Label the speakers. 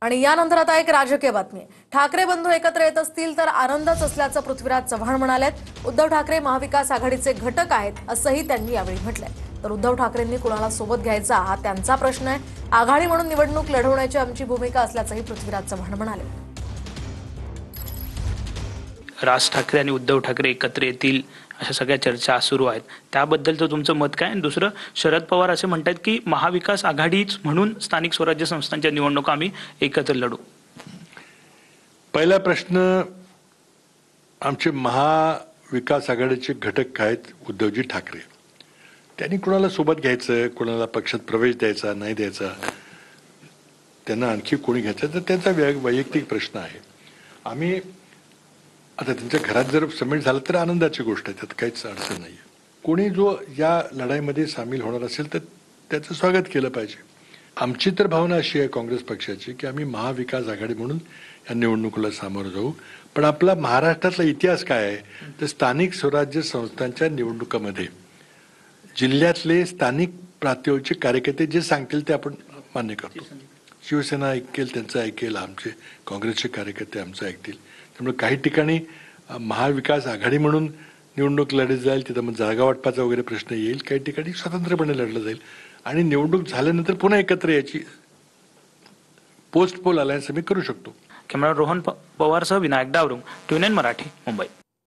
Speaker 1: आणि यानंतर आता एक राजकीय बातमी आहे। ठाकरे बंधू एकत्र येत असतील तर आनंदच असल्याचं पृथ्वीराज चव्हाण म्हणालेत। उद्धव ठाकरे महाविकास आघाडीचे घटक आहेत असंही त्यांनी यावेळी म्हटलंय। तर उद्धव ठाकरेंनी कुणाला सोबत घ्यायचा हा त्यांचा प्रश्न आहे। आघाडी म्हणून निवडणूक लढवण्याची आमची भूमिका असल्याचंही पृथ्वीराज चव्हाण म्हणाले।
Speaker 2: राज ठाकरे आणि उद्धव ठाकरे एकत्र येतील अशा सगळ्या चर्चा सुरू आहेत, त्याबद्दलचं तुमचं मत काय? आणि दुसरं, शरद पवार असे म्हणतात की महाविकास आघाडीच म्हणून स्थानिक स्वराज्य संस्थांच्या निवडणुका आम्ही एकत्र लढू।
Speaker 3: पहिला प्रश्न, आमचे महाविकास आघाडीचे घटक आहेत उद्धवजी ठाकरे। त्यांनी कुणाला सोबत घ्यायचं, कुणाला पक्षात प्रवेश द्यायचा नाही द्यायचा, त्यांना आणखी कोणी घ्यायचं तर त्यांचा वैयक्तिक प्रश्न आहे। आम्ही आता त्यांच्या घरात जर सबमिट झालं तर आनंदाची गोष्ट आहे, त्यात काहीच अडचण नाही आहे। कोणी जो या लढाईमध्ये सामील होणार असेल तर त्याचं स्वागत केलं पाहिजे। आमची तर भावना अशी आहे काँग्रेस पक्षाची की आम्ही महाविकास आघाडी म्हणून या निवडणुकीला सामोरं जाऊ। पण आपला महाराष्ट्रातला इतिहास काय आहे तर स्थानिक स्वराज्य संस्थांच्या निवडणुकामध्ये जिल्ह्यातले स्थानिक प्रांतीयचे कार्यकर्ते जे सांगतील ते आपण मान्य करतो। शिवसेना ऐकेल, त्यांचं ऐकेल, आमचे काँग्रेसचे कार्यकर्ते आमचं ऐकतील। त्यामुळे काही ठिकाणी महाविकास आघाडी म्हणून निवडणूक लढली जाईल, तिथं मग जागा वाटपाचा वगैरे प्रश्न येईल। काही ठिकाणी स्वतंत्रपणे लढलं जाईल आणि निवडणूक झाल्यानंतर पुन्हा एकत्र यायची पोस्ट पोल अलायन्स आम्ही करू शकतो।
Speaker 2: कॅमेरा रोहन पवारसह विनायक डावरुंग, TVN मराठी, मुंबई।